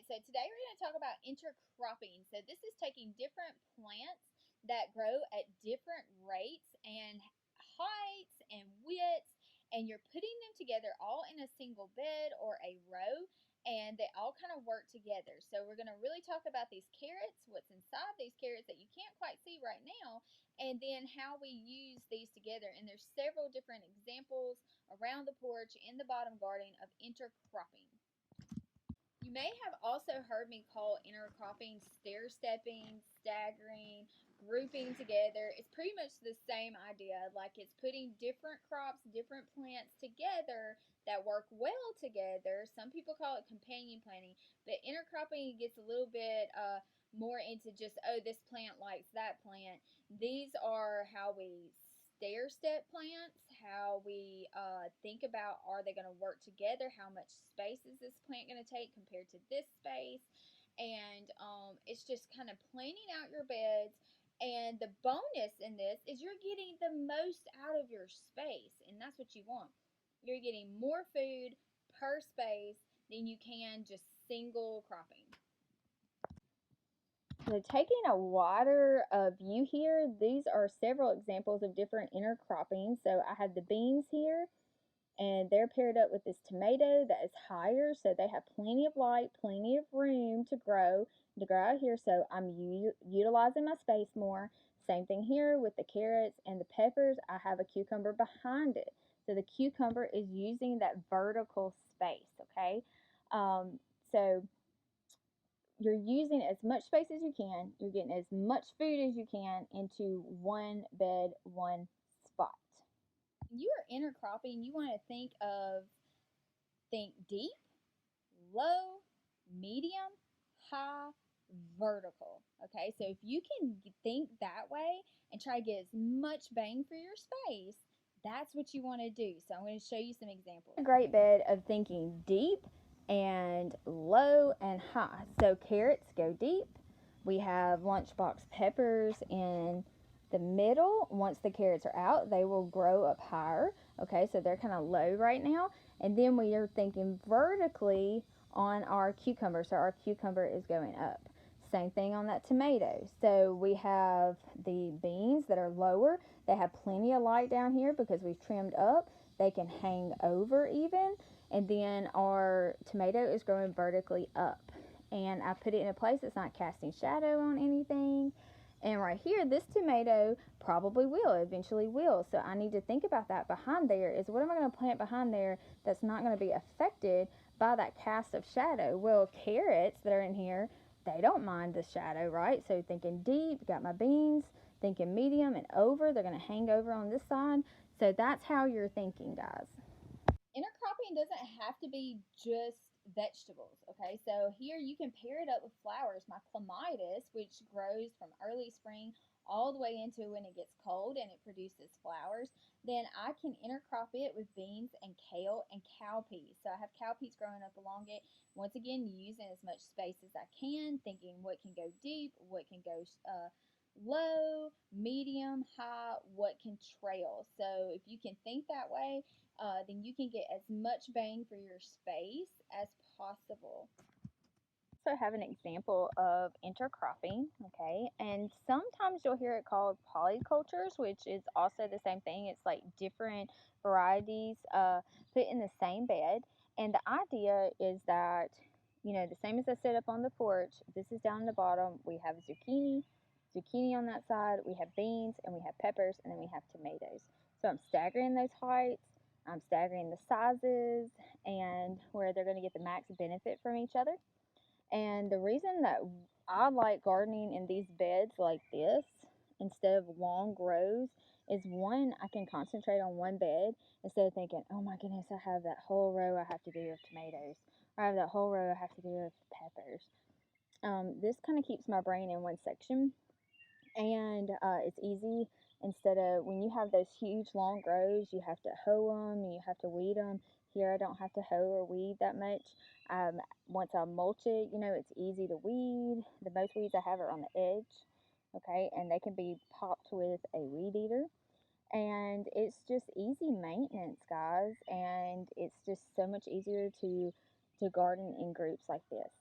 so today we're going to talk about intercropping. So this is taking different plants that grow at different rates and heights and widths, and you're putting them together all in a single bed or a row, and they all kind of work together. So we're going to really talk about these carrots, what's inside these carrots that you can't quite see right now, and then how we use these together. And there's several different examples around the porch in the bottom garden of intercropping. You may have also heard me call intercropping stair stepping, staggering, grouping together. It's pretty much the same idea. Like it's putting different crops, different plants together that work well together. Some people call it companion planting, but intercropping gets a little bit more into just, oh, this plant likes that plant. These are how we stair step plants, how we think about, are they going to work together, how much space is this plant going to take compared to this space, and it's just kind of planning out your beds. And the bonus in this is you're getting the most out of your space, and that's what you want. You're getting more food per space than you can just single cropping. So taking a wider view here, these are several examples of different intercropping. So I have the beans here, and they're paired up with this tomato that is higher, so they have plenty of light, plenty of room to grow out here. So I'm utilizing my space more. Same thing here with the carrots and the peppers. I have a cucumber behind it. So the cucumber is using that vertical space, okay? So you're using as much space as you can. You're getting as much food as you can into one bed, one spot. When you are intercropping, you want to think deep, low, medium, high, vertical. Okay, so if you can think that way and try to get as much bang for your space, that's what you want to do. So I'm going to show you some examples. A great bed of thinking deep and low and high. So carrots go deep. We have lunchbox peppers in the middle. Once the carrots are out, they will grow up higher. Okay, so they're kind of low right now. And then we are thinking vertically on our cucumber. So our cucumber is going up. Same thing on that tomato. So we have the beans that are lower. They have plenty of light down here because we've trimmed up. They can hang over even. And then our tomato is growing vertically up. And I put it in a place that's not casting shadow on anything. And right here, this tomato probably eventually will. So I need to think about that behind there is, what am I going to plant behind there that's not going to be affected by that cast of shadow? Well, carrots that are in here, they don't mind the shadow, right? So thinking deep, got my beans, thinking medium and over. They're going to hang over on this side. So that's how you're thinking, guys. Intercropping doesn't have to be just vegetables, okay? So here you can pair it up with flowers. My clematis, which grows from early spring all the way into when it gets cold and it produces flowers, then I can intercrop it with beans and kale and cowpeas. So I have cowpeas growing up along it. Once again, using as much space as I can, thinking what can go deep, what can go low, medium, high, what can trail. So if you can think that way, then you can get as much bang for your space as possible. So have an example of intercropping, okay, and sometimes you'll hear it called polycultures, which is also the same thing. It's like different varieties put in the same bed, and the idea is that, you know, the same as I set up on the porch, this is down the bottom. We have zucchini on that side, we have beans, and we have peppers, and then we have tomatoes. So I'm staggering those heights, I'm staggering the sizes, and where they're going to get the max benefit from each other. And the reason that I like gardening in these beds like this instead of long rows is, one, I can concentrate on one bed instead of thinking, oh my goodness, I have that whole row I have to do of tomatoes, or I have that whole row I have to do of peppers. This kind of keeps my brain in one section, and it's easy. Instead of when you have those huge long rows, you have to hoe them and you have to weed them. Here I don't have to hoe or weed that much. Once I mulch it, you know, it's easy to weed. The most weeds I have are on the edge, okay, and they can be popped with a weed eater. And it's just easy maintenance, guys, and it's just so much easier to garden in groups like this.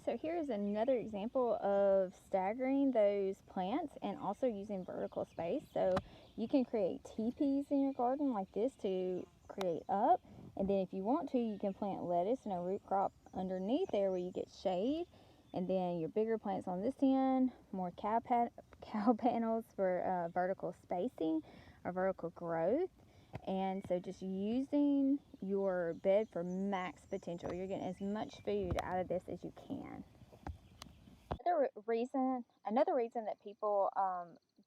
So here's another example of staggering those plants and also using vertical space. So you can create teepees in your garden like this to create up, and then if you want to, you can plant lettuce and a root crop underneath there where you get shade, and then your bigger plants on this end, more cow panels for vertical spacing or vertical growth. And so just using your bed for max potential, you're getting as much food out of this as you can. Another reason that people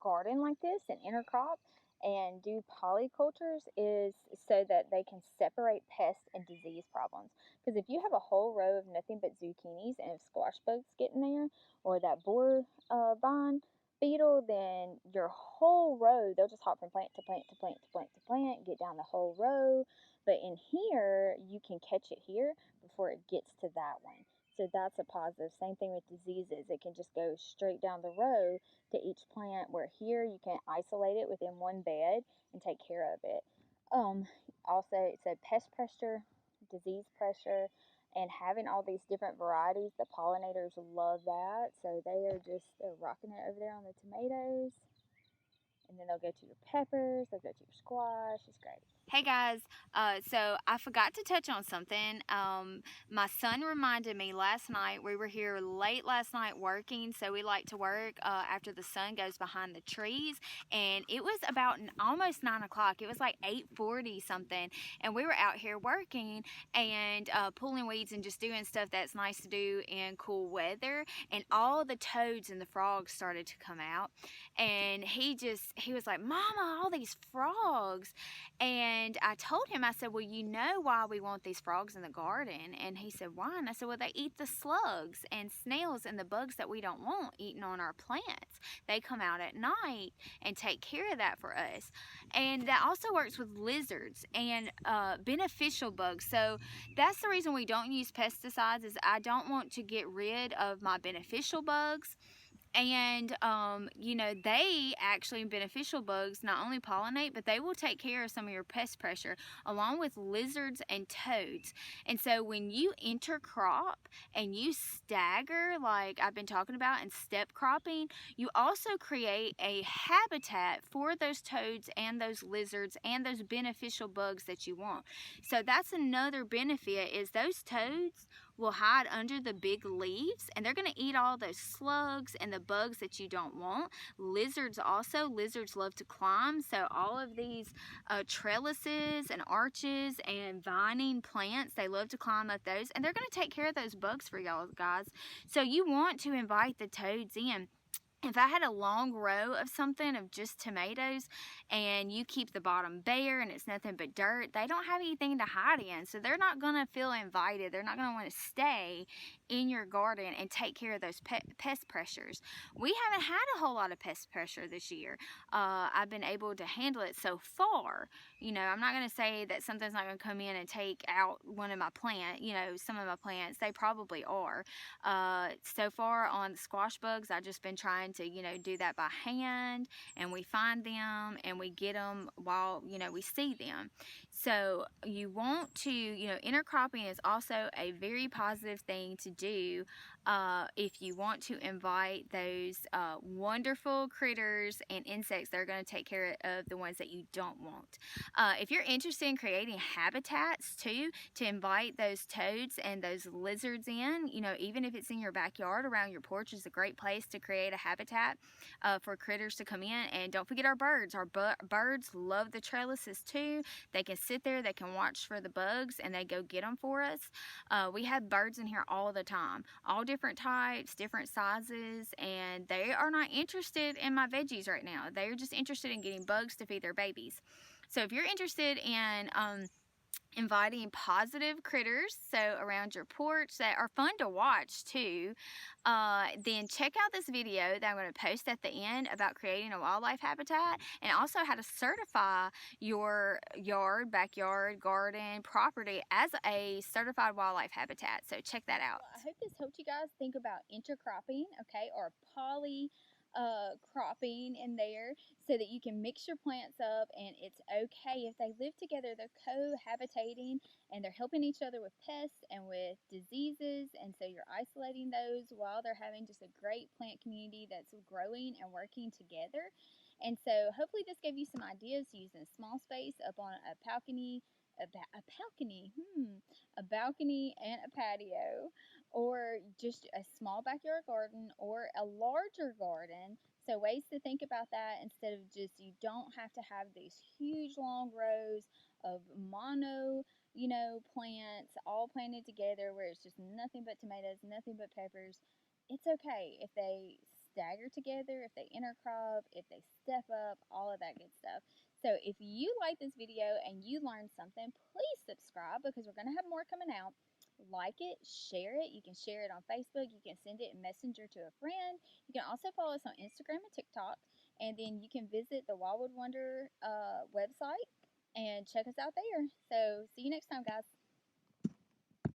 garden like this and intercrop and do polycultures is so that they can separate pest and disease problems. Because if you have a whole row of nothing but zucchinis and if squash bugs get in there or that boar vine beetle, then your whole row, they'll just hop from plant to plant to plant to plant to plant, get down the whole row. But in here, you can catch it here before it gets to that one. So that's a positive. Same thing with diseases. It can just go straight down the row to each plant, where here you can isolate it within one bed and take care of it. Also, it said pest pressure, disease pressure, and having all these different varieties. The pollinators love that. So they're rocking it over there on the tomatoes. And then they'll go to your peppers, they'll go to your squash. It's great. Hey guys, so I forgot to touch on something. My son reminded me last night, we were here late last night working, so we like to work after the sun goes behind the trees, and it was about almost 9 o'clock. It was like 8:40 something, and we were out here working and pulling weeds and just doing stuff that's nice to do in cool weather, and all the toads and the frogs started to come out, and he was like, "Mama, all these frogs." And I told him, I said, "Well, you know why we want these frogs in the garden?" And he said, "Why?" And I said, "Well, they eat the slugs and snails and the bugs that we don't want eating on our plants. They come out at night and take care of that for us." And that also works with lizards and beneficial bugs. So that's the reason we don't use pesticides, is I don't want to get rid of my beneficial bugs. And you know, they actually, beneficial bugs, not only pollinate, but they will take care of some of your pest pressure, along with lizards and toads. And so when you intercrop and you stagger, like I've been talking about, and step cropping, you also create a habitat for those toads and those lizards and those beneficial bugs that you want. So that's another benefit, is those toads will hide under the big leaves, and they're going to eat all those slugs and the bugs that you don't want. Lizards love to climb, so all of these trellises and arches and vining plants, they love to climb up those, and they're going to take care of those bugs for y'all guys. So you want to invite the toads in. If I had a long row of something, of just tomatoes, and you keep the bottom bare and it's nothing but dirt, they don't have anything to hide in. So they're not going to feel invited. They're not going to want to stay in your garden and take care of those pest pressures. We haven't had a whole lot of pest pressure this year. I've been able to handle it so far. You know, I'm not going to say that something's not going to come in and take out one of my plants. You know, some of my plants, they probably are. So far on the squash bugs, I've just been trying to, you know, do that by hand, and we find them and we get them while, you know, we see them. So you want to, you know, intercropping is also a very positive thing to do if you want to invite those wonderful critters and insects that are going to take care of the ones that you don't want. If you're interested in creating habitats too, to invite those toads and those lizards in, you know, even if it's in your backyard around your porch, is a great place to create a habitat for critters to come in. And don't forget our birds. Our birds love the trellises too. They can sit there, they can watch for the bugs, and they go get them for us. We have birds in here all the time, all different types, different sizes, and they are not interested in my veggies right now. They're just interested in getting bugs to feed their babies. So if you're interested in inviting positive critters, so around your porch, that are fun to watch too, then check out this video that I'm going to post at the end about creating a wildlife habitat, and also how to certify your yard, backyard, garden, property as a certified wildlife habitat. So check that out. Well, I hope this helped you guys think about intercropping, okay, or cropping in there so that you can mix your plants up, and it's okay if they live together. They're cohabitating and they're helping each other with pests and with diseases, and so you're isolating those while they're having just a great plant community that's growing and working together. And so hopefully this gave you some ideas using small space up on a balcony, a balcony and a patio, or just a small backyard garden or a larger garden. So ways to think about that, instead of just, you don't have to have these huge long rows of mono, plants all planted together where it's just nothing but tomatoes, nothing but peppers. It's okay if they stagger together, if they intercrop, if they step up, all of that good stuff. So if you like this video and you learned something, please subscribe, because we're going to have more coming out. Like it, share it. You can share it on Facebook. You can send it in Messenger to a friend. You can also follow us on Instagram and TikTok. And then you can visit the Wildwood Wonder website and check us out there. So see you next time, guys.